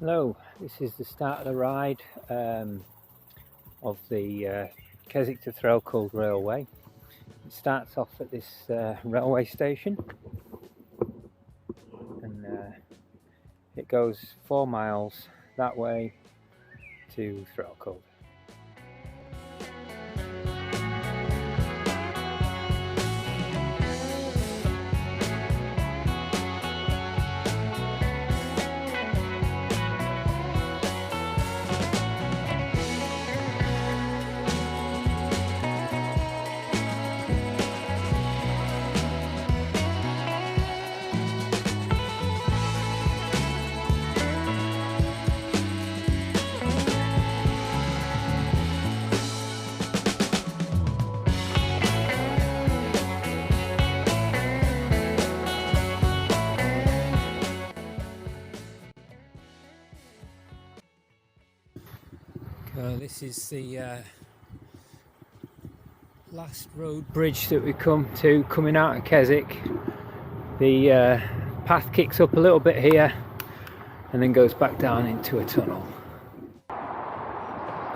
Hello, this is the start of the ride of the Keswick to Threlkeld Railway. It starts off at this railway station and it goes 4 miles that way to Threlkeld. This is the last road bridge that we come to coming out of Keswick. The path kicks up a little bit here and then goes back down into a tunnel.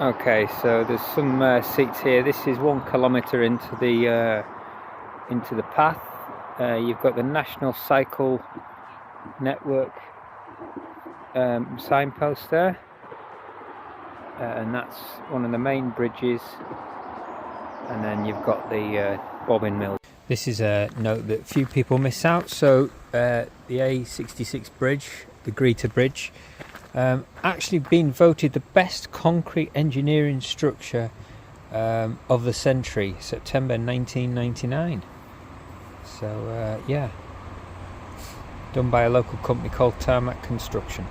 Okay, so there's some seats here. This is 1 kilometre into the path. You've got the National Cycle Network signpost there. And that's one of the main bridges, and then you've got the bobbin mill. This is a note that few people miss out. So the A66 bridge, the Greta Bridge, actually been voted the best concrete engineering structure of the century, September 1999. So yeah, done by a local company called Tarmac Construction.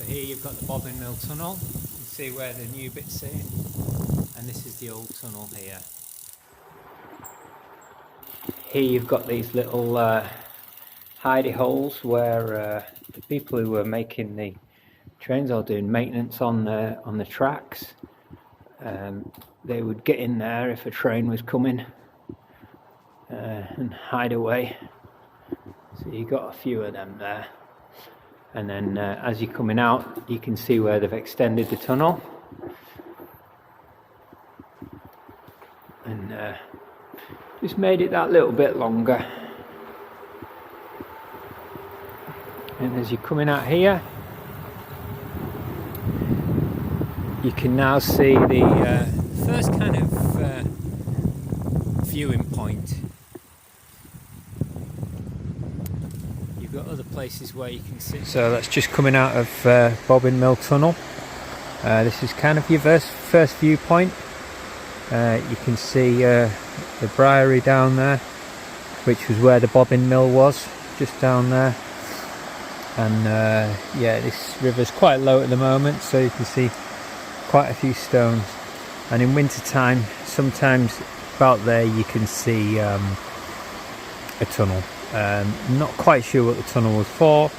Here you've got the bobbin mill tunnel. You can see where the new bit's in, and this is the old tunnel here. Here you've got these little hidey holes where the people who were making the trains or doing maintenance on the tracks, they would get in there if a train was coming and hide away. So you got a few of them there. And then as you're coming out, you can see where they've extended the tunnel. And just made it that little bit longer. And as you're coming out here, you can now see the first kind of viewing point. Got other places where you can sit. So that's just coming out of Bobbin Mill Tunnel. This is kind of your first viewpoint. You can see the Briery down there, which was where the bobbin mill was, just down there. And yeah, this river's quite low at the moment, so you can see quite a few stones. And in winter time, sometimes about there you can see a tunnel. Not quite sure what the tunnel was for,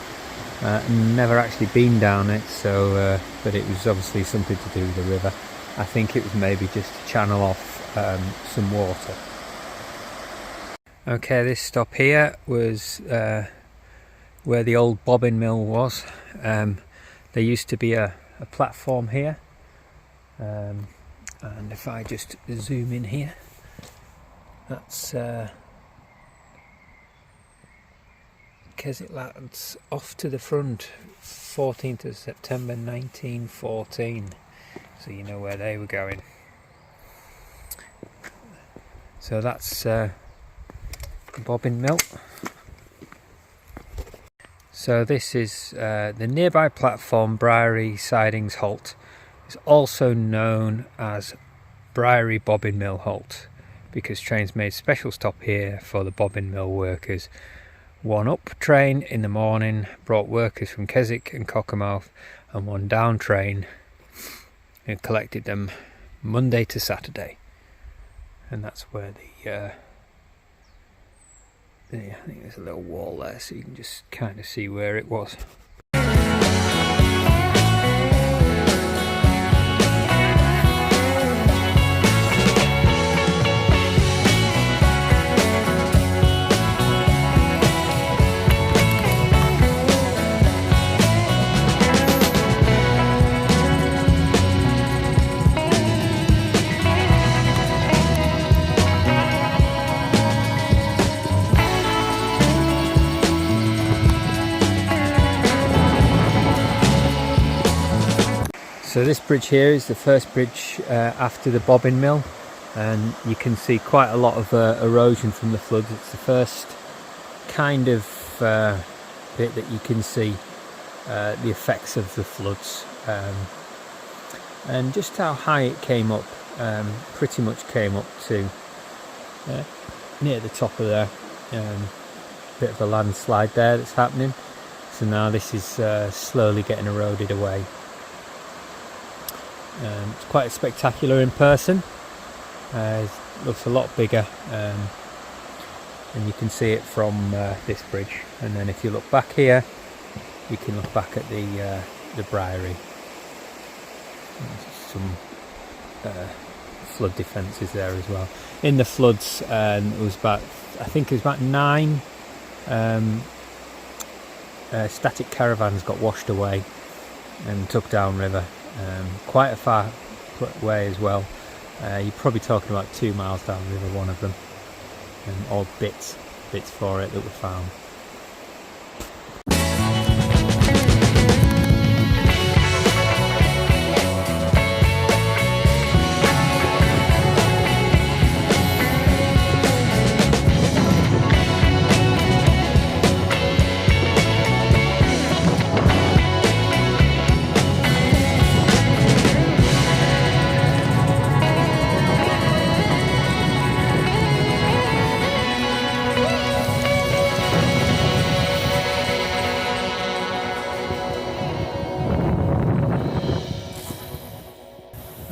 never actually been down it, so but it was obviously something to do with the river. I think it was maybe just to channel off some water. Okay, this stop here was where the old bobbin mill was. There used to be a platform here, and if I just zoom in here, that's Keswick Lads off to the front, 14th of September 1914, so you know where they were going. So that's bobbin mill. So this is the nearby platform, Briery Sidings Halt. It's also known as Briery Bobbin Mill Halt because trains made special stop here for the bobbin mill workers. One up train in the morning brought workers from Keswick and Cockermouth, and one down train and collected them Monday to Saturday. And that's where I think there's a little wall there, so you can just kind of see where it was. So this bridge here is the first bridge after the bobbin mill, and you can see quite a lot of erosion from the floods. It's the first kind of bit that you can see the effects of the floods, and just how high it came up. Pretty much came up to near the top of there. Bit of a landslide there that's happening, so now this is slowly getting eroded away. It's quite spectacular in person. It looks a lot bigger, and you can see it from this bridge. And then if you look back here, you can look back at the Briery. There's some flood defences there as well. In the floods, it was about, I think it was about 9 static caravans got washed away and took down river. Quite a far way as well. You're probably talking about 2 miles down the river, one of them, and all bits for it that were found.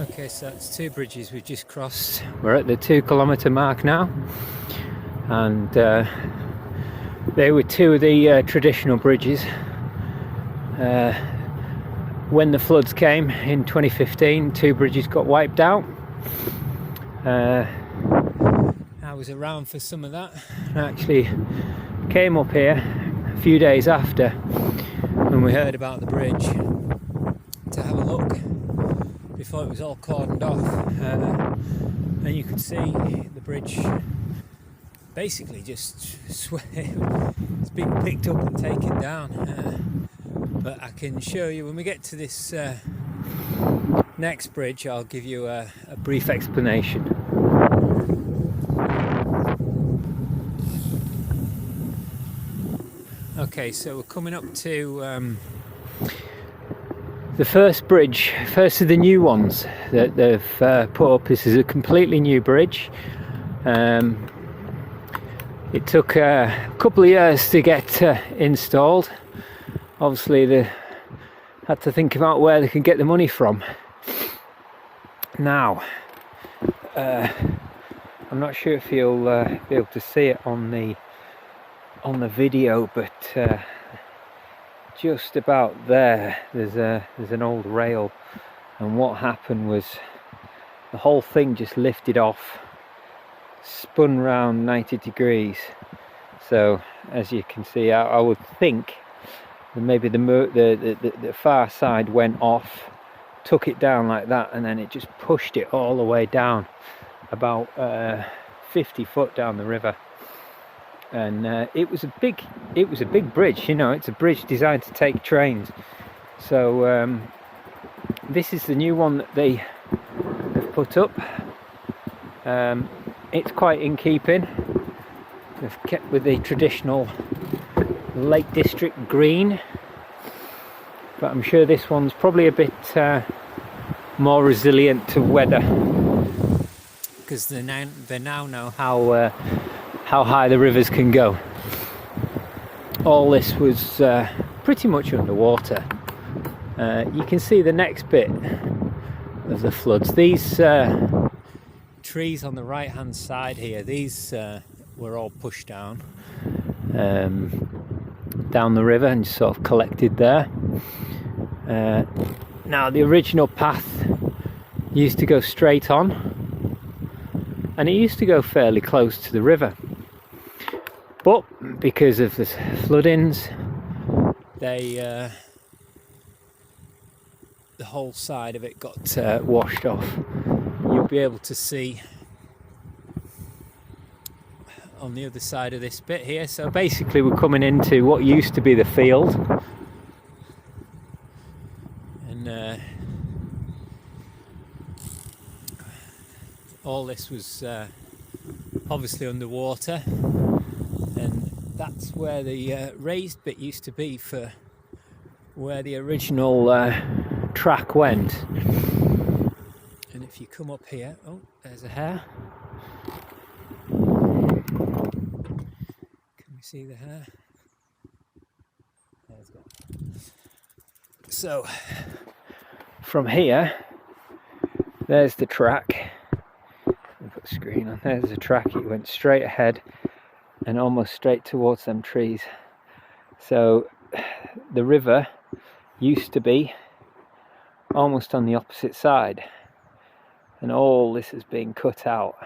Okay, so that's 2 bridges we've just crossed. We're at the 2-kilometre mark now, and they were 2 of the traditional bridges. When the floods came in 2015, 2 bridges got wiped out. I was around for some of that. I actually came up here a few days after when we heard about the bridge to have a look before it was all cordoned off, and you could see the bridge basically just it's being picked up and taken down. But I can show you when we get to this next bridge. I'll give you a brief explanation. Okay, so we're coming up to the first bridge, first of the new ones that they've put up. This is a completely new bridge. It took a couple of years to get installed. Obviously they had to think about where they could get the money from. Now, I'm not sure if you'll be able to see it on the video, but just about there's an old rail, and what happened was the whole thing just lifted off, spun round 90 degrees. So as you can see, I would think that maybe the far side went off, took it down like that, and then it just pushed it all the way down about 50 foot down the river. And it was a big bridge. You know, it's a bridge designed to take trains. So this is the new one that they have put up. It's quite in keeping. They've kept with the traditional Lake District green, but I'm sure this one's probably a bit more resilient to weather, because they now know how high the rivers can go. All this was pretty much underwater. You can see the next bit of the floods. These trees on the right hand side here, these were all pushed down the river and sort of collected there. Now the original path used to go straight on, and it used to go fairly close to the river. But because of the floodings, the whole side of it got washed off. You'll be able to see on the other side of this bit here. So basically we're coming into what used to be the field, and all this was obviously underwater, and that's where the raised bit used to be for where the original track went. And if you come up here, oh, there's a hare. Can we see the hare? There's one. So from here, there's the track. I'll put the screen on. There's the track. It went straight ahead and almost straight towards them trees. So the river used to be almost on the opposite side, and all this has been cut out.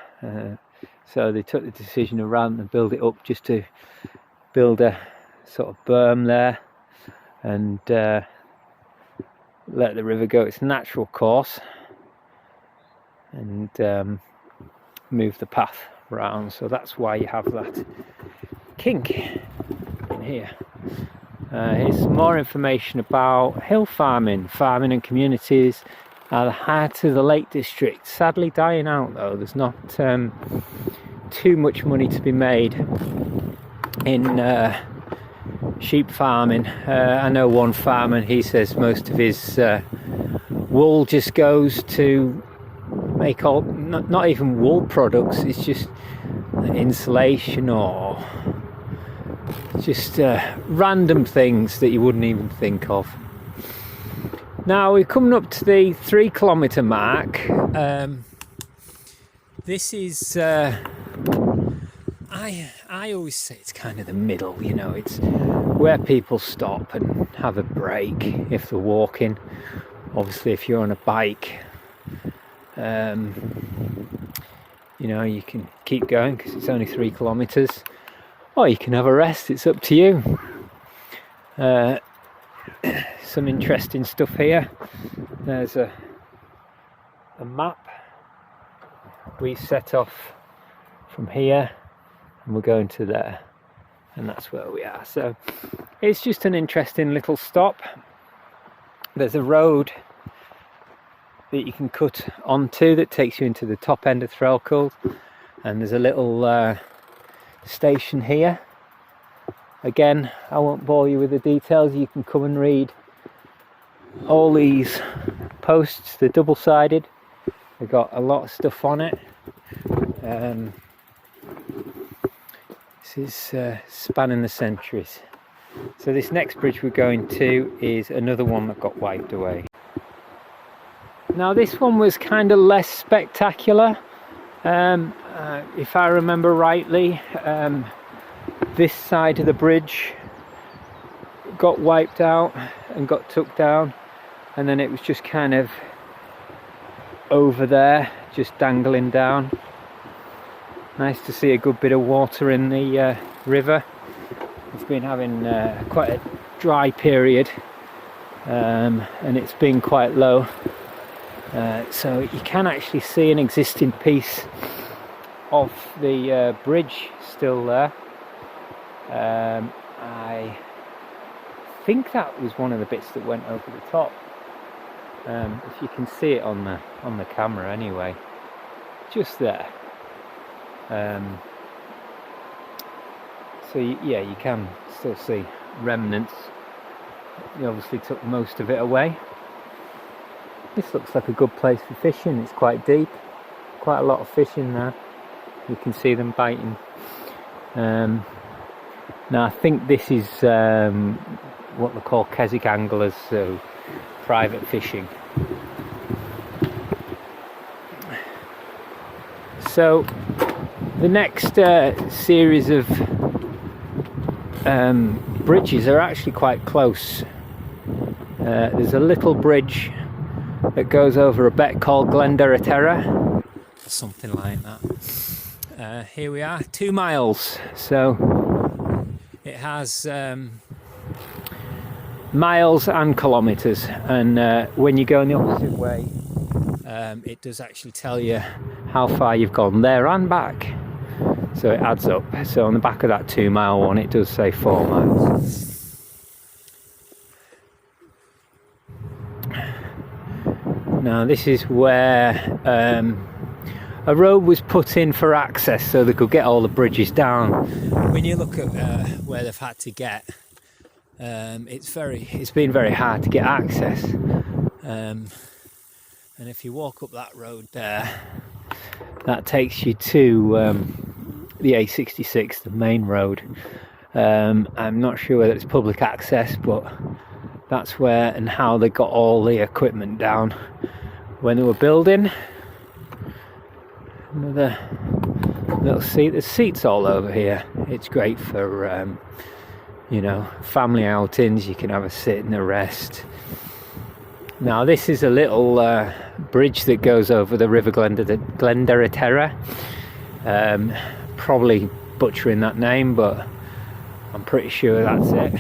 So they took the decision to rather than build it up, just to build a sort of berm there and let the river go its natural course, and move the path round. So that's why you have that kink in here. Here's some more information about hill farming and communities at the heart of the Lake District. Sadly dying out though. There's not too much money to be made in sheep farming. I know one farmer, he says most of his wool just goes to make all, not even wool products, it's just insulation or just random things that you wouldn't even think of. Now we're coming up to the 3 kilometre mark. This is I always say it's kind of the middle, you know, it's where people stop and have a break if they're walking. Obviously if you're on a bike, you know, you can keep going because it's only 3 kilometres, or you can have a rest, it's up to you. Some interesting stuff here. There's a map. We set off from here and we're going to there, and that's where we are. So it's just an interesting little stop. There's a road that you can cut onto that takes you into the top end of Threlkeld, and there's a little station here. Again, I won't bore you with the details. You can come and read all these posts. They're double-sided. They've got a lot of stuff on it. This is spanning the centuries. So this next bridge we're going to is another one that got wiped away. Now this one was kind of less spectacular. If I remember rightly, this side of the bridge got wiped out and got took down, and then it was just kind of over there, just dangling down. Nice to see a good bit of water in the river. It's been having quite a dry period, and it's been quite low, so you can actually see an existing piece of the bridge still there. I think that was one of the bits that went over the top. If you can see it on the camera anyway, just there. So yeah, you can still see remnants. They obviously took most of it away. This looks like a good place for fishing. It's quite deep, quite a lot of fish in there. You can see them biting. Now I think this is what they call Keswick anglers, so private fishing. So the next series of bridges are actually quite close. There's a little bridge that goes over a beck called Glenderra, something like that. Here we are, 2 miles. So it has miles and kilometres, and when you go in the opposite way, it does actually tell you how far you've gone there and back, so it adds up. So on the back of that 2 mile one, it does say 4 miles. Now this is where a road was put in for access so they could get all the bridges down. When you look at where they've had to get, it's been very hard to get access. And if you walk up that road there, that takes you to the A66, the main road. I'm not sure whether it's public access, but that's where and how they got all the equipment down when they were building. Another little seat. There's seats all over here. It's great for you know, family outings. You can have a sit and a rest. Now this is a little bridge that goes over the River Glenderra. Probably butchering that name, but I'm pretty sure that's it.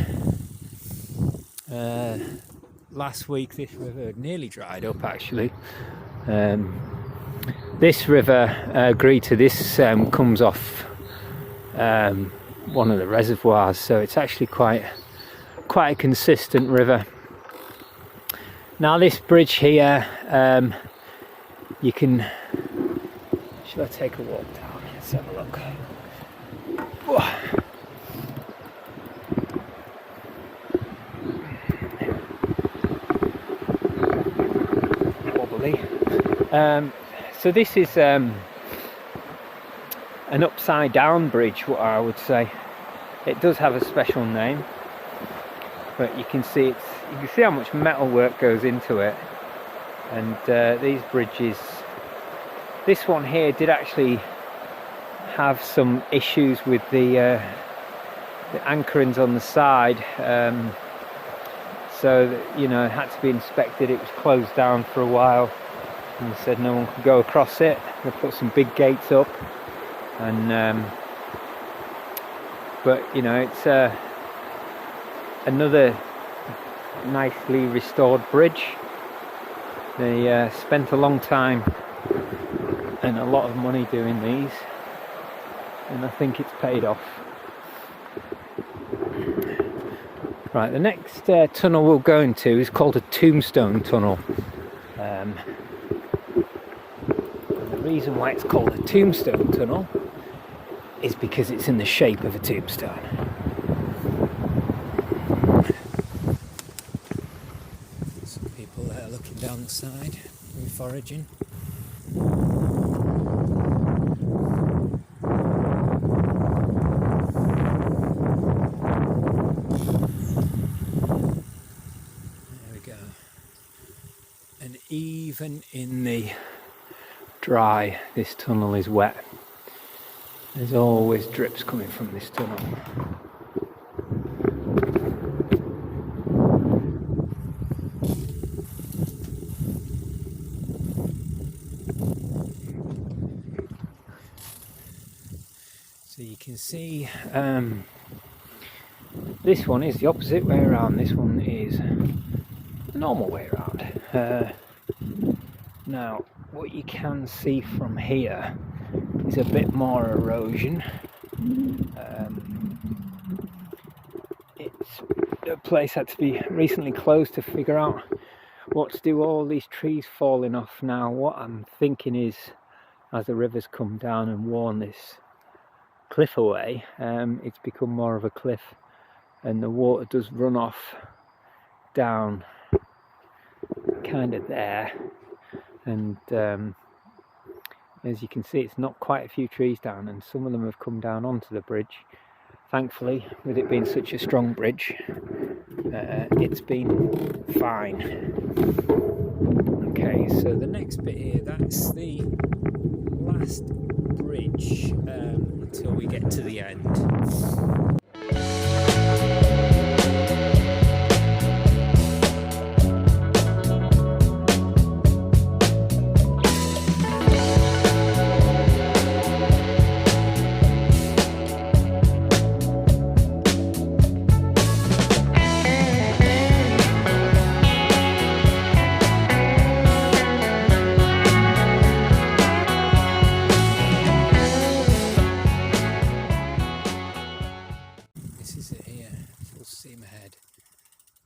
Last week this river nearly dried up actually. This river, Greta, this comes off one of the reservoirs, so it's actually quite a consistent river. Now this bridge here, you can, should I take a walk down? Let's have a look. Whoa. Wobbly. So this is an upside down bridge, what I would say. It does have a special name, but you can see how much metal work goes into it. And these bridges, this one here did actually have some issues with the anchorings on the side, so that, you know, it had to be inspected. It was closed down for a while and they said no one could go across it. They put some big gates up, and but you know, it's another nicely restored bridge. They spent a long time and a lot of money doing these, and I think it's paid off. Right, the next tunnel we'll go into is called a tombstone tunnel. The reason why it's called a tombstone tunnel is because it's in the shape of a tombstone. Some people there looking down the side, foraging. There we go. And even in the dry, this tunnel is wet. There's always drips coming from this tunnel. So you can see this one is the opposite way around. This one is the normal way around. Now what you can see from here is a bit more erosion. It's a place had to be recently closed to figure out what to do. All these trees falling off now. What I'm thinking is, as the rivers come down and worn this cliff away, it's become more of a cliff, and the water does run off down kind of there. And as you can see, it's not quite a few trees down, and some of them have come down onto the bridge. Thankfully, with it being such a strong bridge, it's been fine. Okay, so the next bit here, that's the last bridge until we get to the end.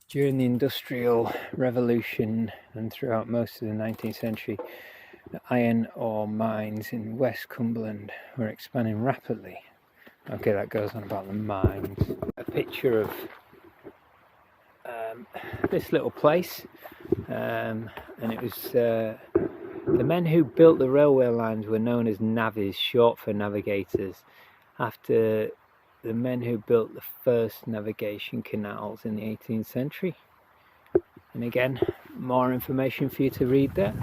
During the Industrial Revolution and throughout most of the 19th century, The iron ore mines in West Cumberland were expanding rapidly. Okay, that goes on about the mines. A picture of this little place, and it was the men who built the railway lines were known as navvies, short for navigators, after the men who built the first navigation canals in the 18th century. And again, more information for you to read there.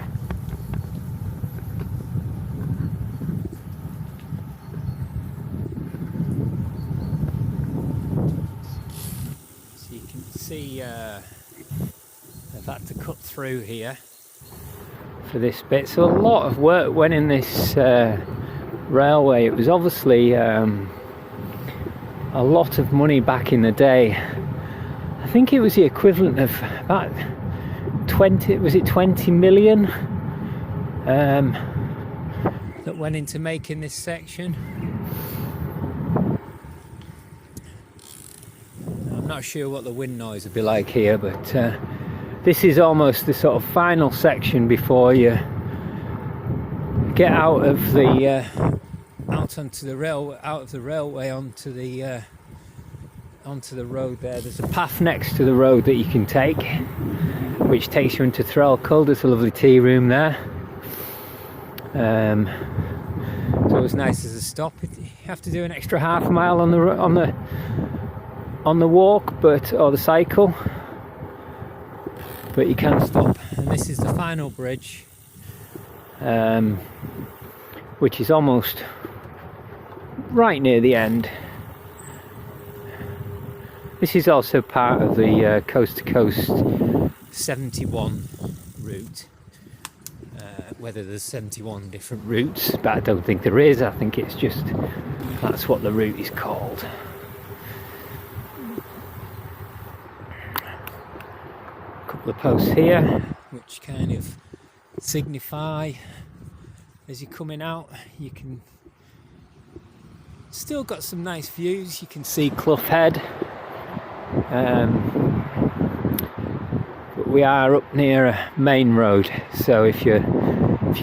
So you can see they've had to cut through here for this bit. So a lot of work went in this railway. It was obviously a lot of money back in the day. I think it was the equivalent of about 20 million that went into making this section. I'm not sure what the wind noise would be like here, but this is almost the sort of final section before you get out of the out of the railway onto the road there. There's a path next to the road that you can take, which takes you into Threlkeld. There's a lovely tea room there. It's always nice as a stop. You have to do an extra half mile on the walk, or the cycle, but you can stop. And this is the final bridge, which is almost right near the end. This is also part of the coast to coast 71 route. Whether there's 71 different routes, but I don't think there is. I think it's just, that's what the route is called. A couple of posts here which kind of signify as you're coming out, you can still got some nice views. You can see Clough Head. But we are up near a main road, so if you've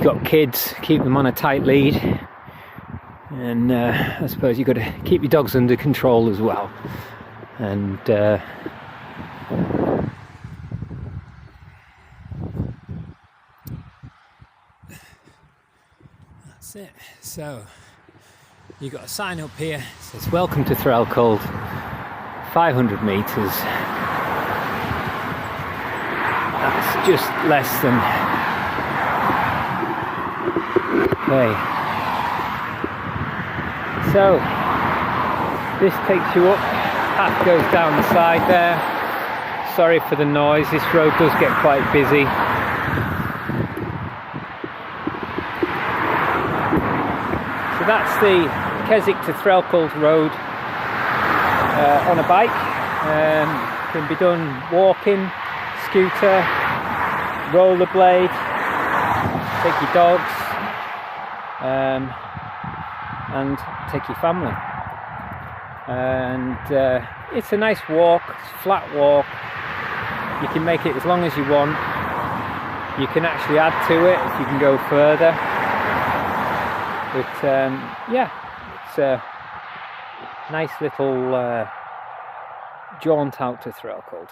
got kids, keep them on a tight lead, and I suppose you've got to keep your dogs under control as well. And that's it. So you've got a sign up here, it says welcome to Threlkeld, 500 metres. That's just less than, okay. So this takes you up, path goes down the side there. Sorry for the noise, this road does get quite busy. So that's the Keswick to Threlkeld road on a bike. Can be done walking, scooter, rollerblade, take your dogs, and take your family. And it's a nice walk, it's a flat walk. You can make it as long as you want. You can actually add to it if you can go further. But yeah, it's a nice little jaunt out to Threlkeld.